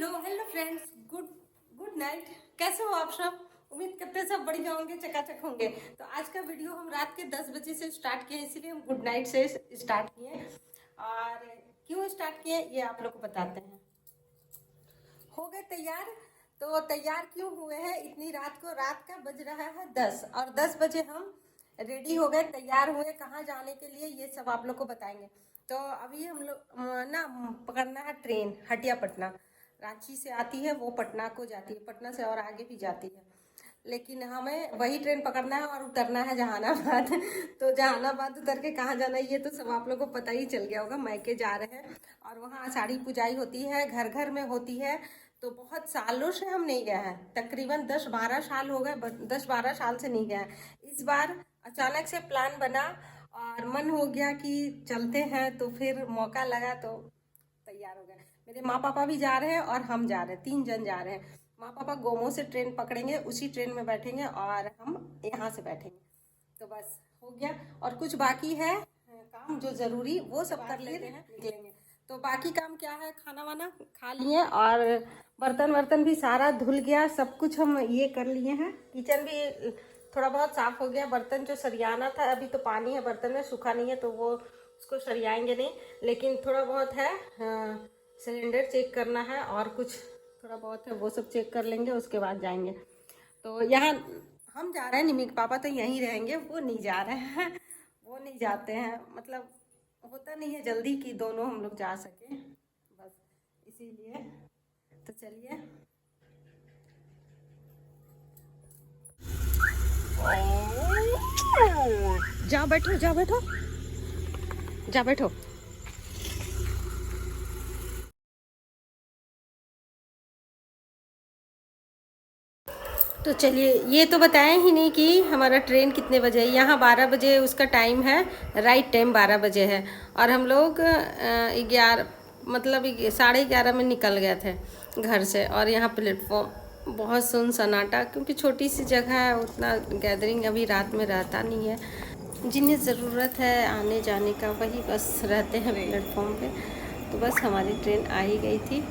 Hello hello friends, good good night. कैसे हो आप सब? उम्मीद करते हैं सब बढ़िया होंगे, चकाचक होंगे। तो आज का वीडियो हम रात के 10 बजे से स्टार्ट किए, इसीलिए हम गुड नाइट से स्टार्ट किए। और क्यों स्टार्ट किए ये आप लोग को बताते हैं। हो गए तैयार? तो तैयार क्यों हुए हैं इतनी रात को? रात का बज रहा है 10 और 10 बजे हम रेडी हो गए, तैयार हुए। कहाँ जाने के लिए ये सब आप लोग को बताएंगे। तो अभी हम लोग ना पकड़ना है ट्रेन हटिया पटना। रांची से आती है, वो पटना को जाती है, पटना से और आगे भी जाती है, लेकिन हमें वही ट्रेन पकड़ना है और उतरना है जहानाबाद। तो जहानाबाद उतर के कहाँ जाना है ये तो सब आप लोगों को पता ही चल गया होगा। मायके जा रहे हैं और वहाँ आषाढ़ी पूजाई होती है, घर घर में होती है। तो बहुत सालों से हम नहीं गए हैं, तकरीबन 10-12 साल हो गए, 10-12 साल से नहीं गए हैं। इस बार अचानक से प्लान बना और मन हो गया कि चलते हैं, तो फिर मौका लगा तो तैयार हो गए। मेरे माँ पापा भी जा रहे हैं और हम जा रहे हैं, 3 जन जा रहे हैं। माँ पापा गोमो से ट्रेन पकड़ेंगे, उसी ट्रेन में बैठेंगे और हम यहाँ से बैठेंगे। तो बस हो गया। और कुछ बाकी है काम जो ज़रूरी, वो सब कर लेते हैं, निकलेंगे। तो बाकी काम क्या है, खाना वाना खा लिए और बर्तन वर्तन भी सारा धुल गया, सब कुछ हम ये कर लिए हैं। किचन भी थोड़ा बहुत साफ हो गया। बर्तन जो सरियाना था, अभी तो पानी है बर्तन में, सूखा नहीं है तो वो उसको सरियाएंगे नहीं, लेकिन थोड़ा बहुत है। सिलेंडर चेक करना है और कुछ थोड़ा बहुत है, वो सब चेक कर लेंगे, उसके बाद जाएंगे। तो यहाँ हम जा रहे हैं, निमिक पापा तो यहीं रहेंगे, वो नहीं जा रहे हैं। वो नहीं जाते हैं, मतलब होता नहीं है जल्दी कि दोनों हम लोग जा सके, बस इसीलिए। तो चलिए, जाओ बैठो, जाओ बैठो, जाओ बैठो। तो चलिए, ये तो बताएं ही नहीं कि हमारा ट्रेन कितने बजे है। यहाँ 12 बजे उसका टाइम है, राइट टाइम 12 बजे है। और हम लोग 11 मतलब 11:30 में निकल गए थे घर से। और यहाँ प्लेटफॉर्म बहुत सुन सन्नाटा, क्योंकि छोटी सी जगह है, उतना गैदरिंग अभी रात में रहता नहीं है। जिन्हें ज़रूरत है आने जाने का वही बस रहते हैं प्लेटफॉर्म पे। तो बस हमारी ट्रेन आ ही गई थी।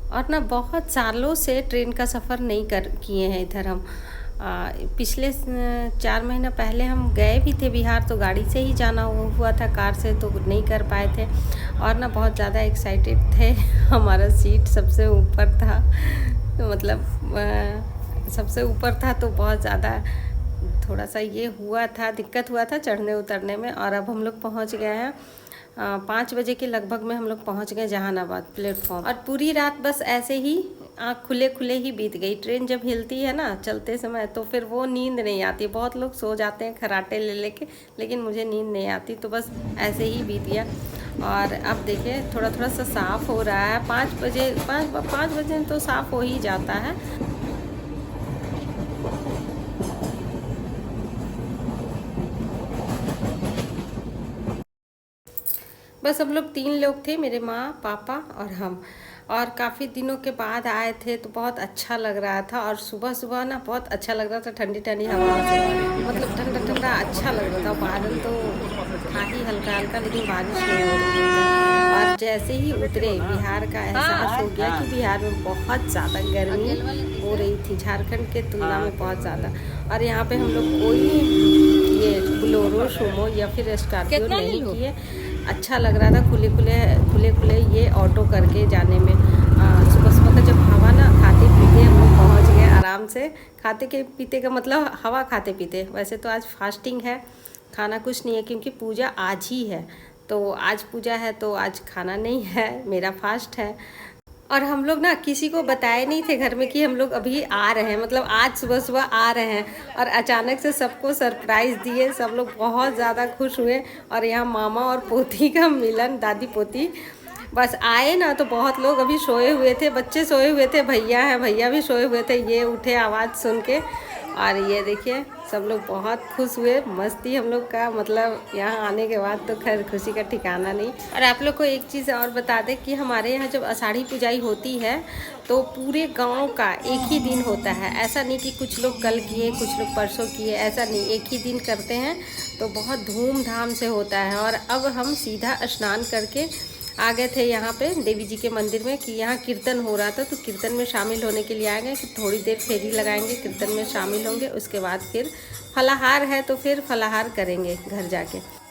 और ना बहुत सालों से ट्रेन का सफ़र नहीं कर किए हैं इधर हम। पिछले 4 महीना पहले हम गए भी थे बिहार, तो गाड़ी से ही जाना हुआ था, कार से तो नहीं कर पाए थे। और ना बहुत ज़्यादा एक्साइटेड थे। हमारा सीट सबसे ऊपर था, तो मतलब सबसे ऊपर था, तो बहुत ज़्यादा थोड़ा सा ये हुआ था, दिक्कत हुआ था चढ़ने उतरने में। और अब हम लोग पहुँच गए हैं 5 बजे के लगभग में हम लोग पहुँच गए जहानाबाद प्लेटफॉर्म। और पूरी रात बस ऐसे ही आँख खुले खुले ही बीत गई। ट्रेन जब हिलती है ना चलते समय, तो फिर वो नींद नहीं आती। बहुत लोग सो जाते हैं खराटे ले लेके, लेकिन मुझे नींद नहीं आती, तो बस ऐसे ही बीत गया। और अब देखिए थोड़ा थोड़ा सा साफ़ हो रहा है। 5 बजे तो साफ़ हो ही जाता है। बस हम लोग 3 लोग थे, मेरे माँ पापा और हम। और काफ़ी दिनों के बाद आए थे, तो बहुत अच्छा लग रहा था। और सुबह सुबह ना बहुत अच्छा लग रहा था, ठंडी ठंडी हवा से, मतलब ठंडा ठंडा अच्छा लग रहा था। बादल तो था ही हल्का हल्का, लेकिन बारिश नहीं हो रही थी। और जैसे ही उतरे बिहार का एहसास हो गया कि बिहार में बहुत ज़्यादा गर्मी हो रही थी, झारखंड के तुलना में बहुत ज़्यादा। और यहाँ पे हम लोग कोई ये बोलेरो, सुमो या फिर स्कॉर्पियो नहीं किए। अच्छा लग रहा था खुले खुले ये ऑटो करके जाने में। सुबह सुबह का जब हवा ना, खाते पीते हम लोग पहुँच गए आराम से। खाते के पीते का मतलब हवा खाते पीते। वैसे तो आज फास्टिंग है, खाना कुछ नहीं है, क्योंकि पूजा आज ही है। तो आज पूजा है तो आज खाना नहीं है, मेरा फास्ट है। और हम लोग ना किसी को बताए नहीं थे घर में कि हम लोग अभी आ रहे हैं, मतलब आज सुबह सुबह आ रहे हैं। और अचानक से सबको सरप्राइज़ दिए, सब लोग बहुत ज़्यादा खुश हुए। और यहाँ मामा और पोती का मिलन, दादी पोती बस आए ना, तो बहुत लोग अभी सोए हुए थे, बच्चे सोए हुए थे, भैया हैं, भैया भी सोए हुए थे। ये उठे आवाज़ सुन के और ये देखिए सब लोग बहुत खुश हुए, मस्ती हम लोग का, मतलब यहाँ आने के बाद तो खैर खुशी का ठिकाना नहीं। और आप लोग को एक चीज़ और बता दें कि हमारे यहाँ जब आषाढ़ी पूजाई होती है तो पूरे गांव का एक ही दिन होता है। ऐसा नहीं कि कुछ लोग कल किए कुछ लोग परसों किए, ऐसा नहीं, एक ही दिन करते हैं। तो बहुत धूमधाम से होता है। और अब हम सीधा स्नान करके आ गए थे यहाँ पे देवी जी के मंदिर में कि यहाँ कीर्तन हो रहा था, तो कीर्तन में शामिल होने के लिए आ गए कि थोड़ी देर फेरी लगाएंगे, कीर्तन में शामिल होंगे, उसके बाद फिर फलाहार है तो फिर फलाहार करेंगे घर जाके।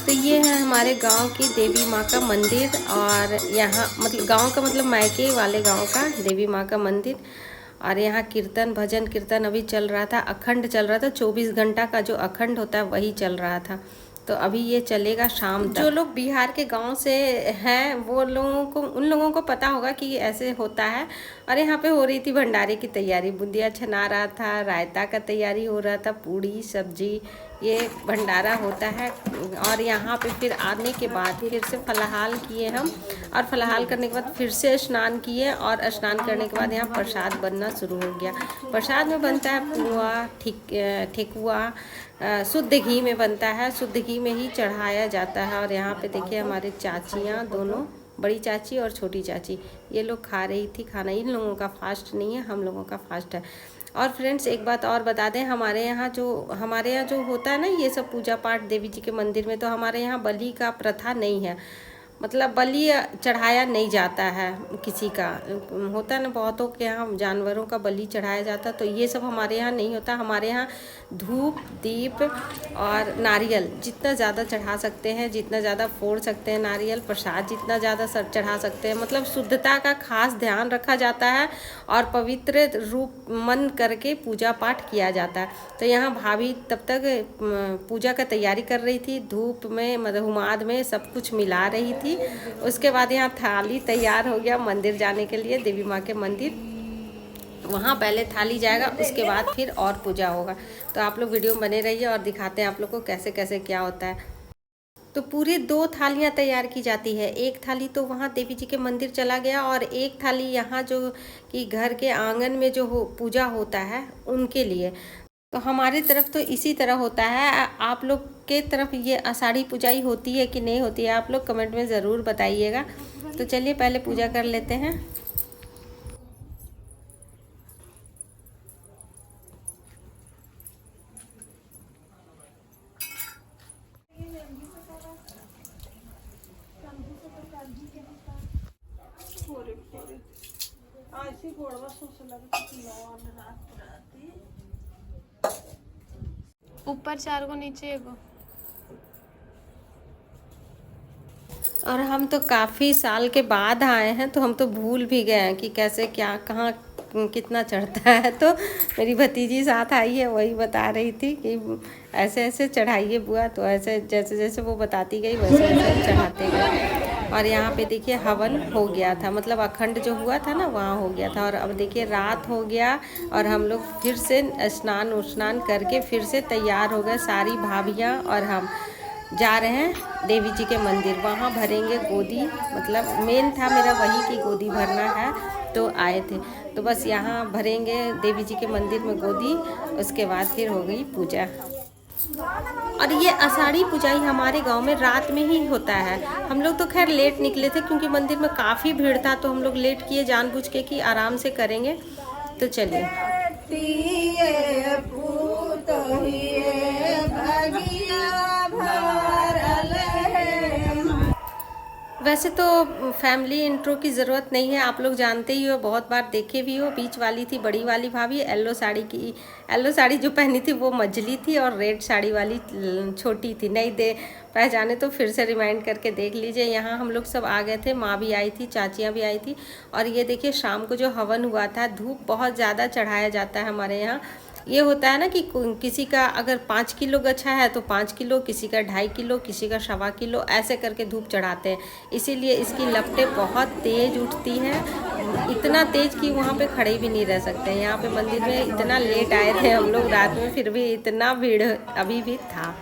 तो ये है हमारे गांव की देवी माँ का मंदिर। और यहाँ मतलब गांव का मतलब मायके वाले गांव का देवी माँ का मंदिर। और यहाँ कीर्तन भजन कीर्तन अभी चल रहा था, अखंड चल रहा था, 24 घंटा का जो अखंड होता है वही चल रहा था। तो अभी ये चलेगा शाम तक। जो लोग बिहार के गांव से हैं वो लोगों को, उन लोगों को पता होगा कि ऐसे होता है। और यहाँ पे हो रही थी भंडारे की तैयारी, बुंदिया छना रहा था, रायता का तैयारी हो रहा था, पूड़ी सब्जी, ये भंडारा होता है। और यहाँ पे फिर आने के बाद फिर से फलाहाल किए हम, और फलाहाल करने के बाद फिर से स्नान किए, और स्नान करने के बाद यहाँ प्रसाद बनना शुरू हो गया। प्रसाद में बनता है पुआ, ठेकुआ, शुद्ध घी में बनता है, शुद्ध घी में ही चढ़ाया जाता है। और यहाँ पे देखिए हमारे चाचियाँ दोनों, बड़ी चाची और छोटी चाची, ये लोग खा रही थी खाना। इन लोगों का फास्ट नहीं है, हम लोगों का फास्ट है। और फ्रेंड्स एक बात और बता दें, हमारे यहाँ जो होता है ना ये सब पूजा पाठ देवी जी के मंदिर में, तो हमारे यहाँ बलि का प्रथा नहीं है। मतलब बलि चढ़ाया नहीं जाता है किसी का। होता है ना बहुतों के यहाँ जानवरों का बलि चढ़ाया जाता है, तो ये सब हमारे यहाँ नहीं होता। हमारे यहाँ धूप दीप और नारियल जितना ज़्यादा चढ़ा सकते हैं, जितना ज़्यादा फोड़ सकते हैं नारियल, प्रसाद जितना ज़्यादा चढ़ा सकते हैं, मतलब शुद्धता का खास ध्यान रखा जाता है और पवित्र रूप मन करके पूजा पाठ किया जाता है। तो यहाँ भाभी तब तक पूजा का तैयारी कर रही थी, धूप में मधुमाद में सब कुछ मिला रही थी। उसके बाद यहाँ थाली तैयार हो गया मंदिर जाने के लिए, देवी माँ के मंदिर। वहाँ पहले थाली जाएगा, उसके बाद फिर और पूजा होगा। तो आप लोग वीडियो में बने रहिए और दिखाते हैं आप लोग को कैसे कैसे क्या होता है। तो पूरी 2 थालियाँ तैयार की जाती है। एक थाली तो वहाँ देवी जी के मंदिर चला गया, और एक थाली यहाँ जो कि घर के आंगन में जो पूजा होता है उनके लिए। तो हमारी तरफ तो इसी तरह होता है। आप लोग के तरफ ये आषाढ़ी पूजाई होती है कि नहीं होती है, आप लोग कमेंट में ज़रूर बताइएगा। तो चलिए पहले पूजा कर लेते हैं। ऊपर 4 गो नीचे 1 गो। और हम तो काफ़ी साल के बाद आए हैं, तो हम तो भूल भी गए हैं कि कैसे क्या कहाँ कितना चढ़ता है। तो मेरी भतीजी साथ आई है, वही बता रही थी कि ऐसे ऐसे चढ़ाइए बुआ। तो ऐसे जैसे जैसे वो बताती गई वैसे वैसे चढ़ाते गए। और यहाँ पे देखिए हवन हो गया था, मतलब अखंड जो हुआ था ना वहाँ हो गया था। और अब देखिए रात हो गया और हम लोग फिर से स्नान करके फिर से तैयार हो गए, सारी भाभियाँ और हम जा रहे हैं देवी जी के मंदिर। वहाँ भरेंगे गोदी, मतलब मेन था मेरा वही कि गोदी भरना है, तो आए थे। तो बस यहाँ भरेंगे देवी जी के मंदिर में गोदी, उसके बाद फिर हो गई पूजा। और ये आषाढ़ी पूजाई हमारे गांव में रात में ही होता है। हम लोग तो खैर लेट निकले थे क्योंकि मंदिर में काफ़ी भीड़ था, तो हम लोग लेट किए जानबूझ के कि आराम से करेंगे। तो चलिए। वैसे तो फैमिली इंट्रो की ज़रूरत नहीं है, आप लोग जानते ही हो, बहुत बार देखे भी हो। बीच वाली थी बड़ी वाली भाभी, येलो साड़ी जो पहनी थी वो मझली थी, और रेड साड़ी वाली छोटी थी। नहीं दे पहचाने तो फिर से रिमाइंड करके देख लीजिए। यहाँ हम लोग सब आ गए थे, माँ भी आई थी, चाचियाँ भी आई थी। और ये देखिए शाम को जो हवन हुआ था, धूप बहुत ज़्यादा चढ़ाया जाता है हमारे यहाँ। ये होता है ना कि किसी का अगर 5 किलो गच्छा है तो 5 किलो, किसी का 2.5 किलो, किसी का 1.25 किलो, ऐसे करके धूप चढ़ाते हैं। इसीलिए इसकी लपटें बहुत तेज़ उठती हैं, इतना तेज़ कि वहाँ पे खड़े भी नहीं रह सकते हैं। यहाँ पे मंदिर में इतना लेट आए थे हम लोग रात में, फिर भी इतना भीड़ अभी भी था।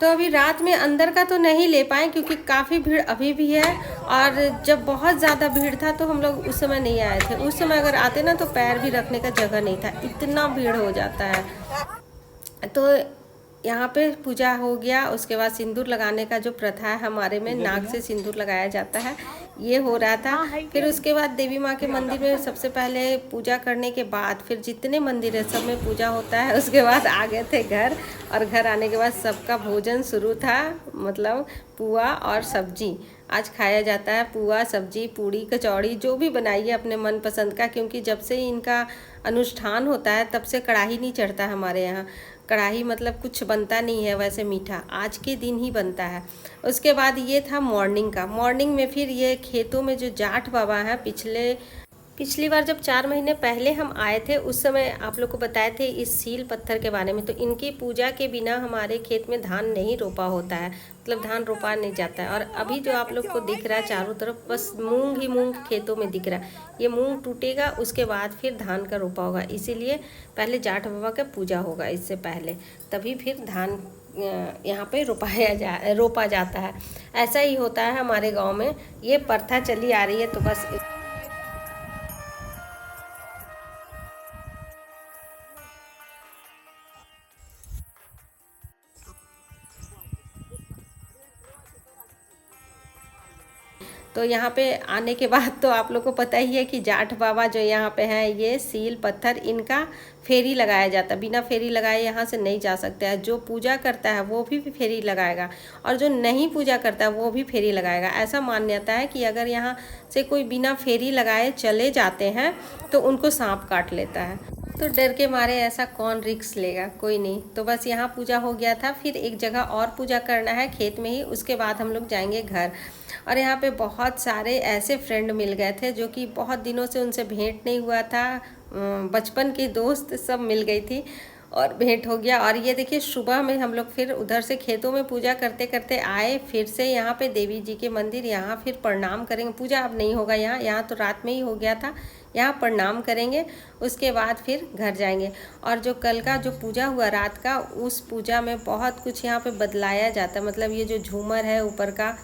तो अभी रात में अंदर का तो नहीं ले पाए क्योंकि काफ़ी भीड़ अभी भी है। और जब बहुत ज़्यादा भीड़ था तो हम लोग उस समय नहीं आए थे। उस समय अगर आते ना तो पैर भी रखने का जगह नहीं था, इतना भीड़ हो जाता है। तो यहाँ पे पूजा हो गया, उसके बाद सिंदूर लगाने का जो प्रथा है हमारे में, नाक से सिंदूर लगाया जाता है, ये हो रहा था। फिर उसके बाद देवी माँ के मंदिर में सबसे पहले पूजा करने के बाद फिर जितने मंदिर है सब में पूजा होता है। उसके बाद आ गए थे घर, और घर आने के बाद सबका भोजन शुरू था, मतलब पुआ और सब्जी आज खाया जाता है। पुआ, सब्जी, पूड़ी, कचौड़ी जो भी बनाइए अपने मन पसंद का, क्योंकि जब से इनका अनुष्ठान होता है तब से कढ़ाई नहीं चढ़ता हमारे यहाँ। कढ़ाई मतलब कुछ बनता नहीं है वैसे मीठा, आज के दिन ही बनता है। उसके बाद ये था मॉर्निंग का। मॉर्निंग में फिर ये खेतों में जो जाट बाबा हैं, पिछली बार जब 4 महीने पहले हम आए थे उस समय आप लोग को बताए थे इस सील पत्थर के बारे में। तो इनकी पूजा के बिना हमारे खेत में धान नहीं रोपा होता है, मतलब धान रोपा नहीं जाता है। और अभी जो आप लोग को दिख रहा है चारों तरफ बस मूंग ही मूंग खेतों में दिख रहा है। ये मूंग टूटेगा उसके बाद फिर धान का रोपा होगा, इसीलिए पहले जाट बाबा का पूजा होगा इससे पहले, तभी फिर धान यहाँ पे रोपा जाता है। ऐसा ही होता है हमारे गाँव में, ये प्रथा चली आ रही है। तो बस तो यहाँ पे आने के बाद तो आप लोग को पता ही है कि जाट बाबा जो यहाँ पे हैं, ये सील पत्थर, इनका फेरी लगाया जाता है। बिना फेरी लगाए यहाँ से नहीं जा सकते हैं। जो पूजा करता है वो भी फेरी लगाएगा, और जो नहीं पूजा करता है वो भी फेरी लगाएगा। ऐसा मान्यता है कि अगर यहाँ से कोई बिना फेरी लगाए चले जाते हैं तो उनको सांप काट लेता है। तो डर के मारे ऐसा कौन रिक्स लेगा, कोई नहीं। तो बस यहाँ पूजा हो गया था, फिर एक जगह और पूजा करना है खेत में ही, उसके बाद हम लोग जाएंगे घर। और यहाँ पे बहुत सारे ऐसे फ्रेंड मिल गए थे जो कि बहुत दिनों से उनसे भेंट नहीं हुआ था, बचपन की दोस्त सब मिल गई थी और भेंट हो गया। और ये देखिए सुबह में हम लोग फिर उधर से खेतों में पूजा करते करते आए, फिर से यहाँ पे देवी जी के मंदिर, यहाँ फिर प्रणाम करेंगे। पूजा अब नहीं होगा यहाँ तो रात में ही हो गया था, यहाँ प्रणाम करेंगे, उसके बाद फिर घर जाएंगे। और जो कल का जो पूजा हुआ रात का, उस पूजा में बहुत कुछ यहाँ पे बदलाया जाता है। मतलब ये जो झूमर है ऊपर का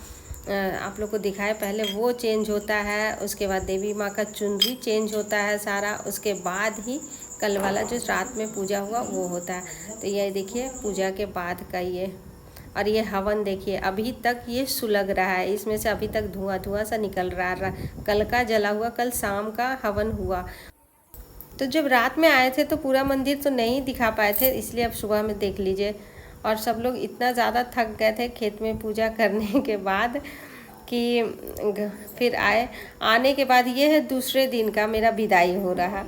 आप लोग को दिखाए पहले, वो चेंज होता है। उसके बाद देवी माँ का चुनरी चेंज होता है सारा, उसके बाद ही कल वाला जो रात में पूजा हुआ वो होता है। तो ये देखिए पूजा के बाद का ये, और ये हवन देखिए अभी तक ये सुलग रहा है, इसमें से अभी तक धुआं धुआं सा निकल रहा। कल का जला हुआ, कल शाम का हवन हुआ। तो जब रात में आए थे तो पूरा मंदिर तो नहीं दिखा पाए थे, इसलिए अब सुबह में देख लीजिए। और सब लोग इतना ज़्यादा थक गए थे खेत में पूजा करने के बाद कि फिर आने के बाद ये है दूसरे दिन का मेरा विदाई हो रहा।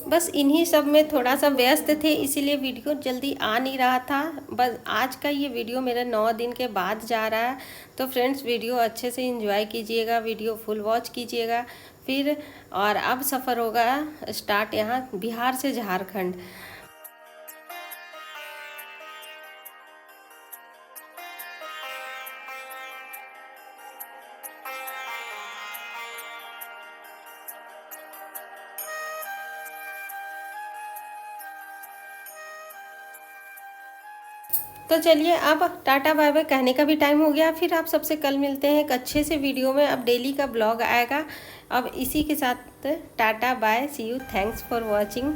बस इन्हीं सब में थोड़ा सा व्यस्त थे, इसीलिए वीडियो जल्दी आ नहीं रहा था। बस आज का ये वीडियो मेरा 9 दिन के बाद जा रहा है। तो फ्रेंड्स वीडियो अच्छे से एंजॉय कीजिएगा, वीडियो फुल वॉच कीजिएगा फिर। और अब सफ़र होगा स्टार्ट यहाँ बिहार से झारखंड। तो चलिए अब टाटा बाय बाय कहने का भी टाइम हो गया। फिर आप सबसे कल मिलते हैं एक अच्छे से वीडियो में। अब डेली का ब्लॉग आएगा। अब इसी के साथ tata bye, see you, thanks for watching.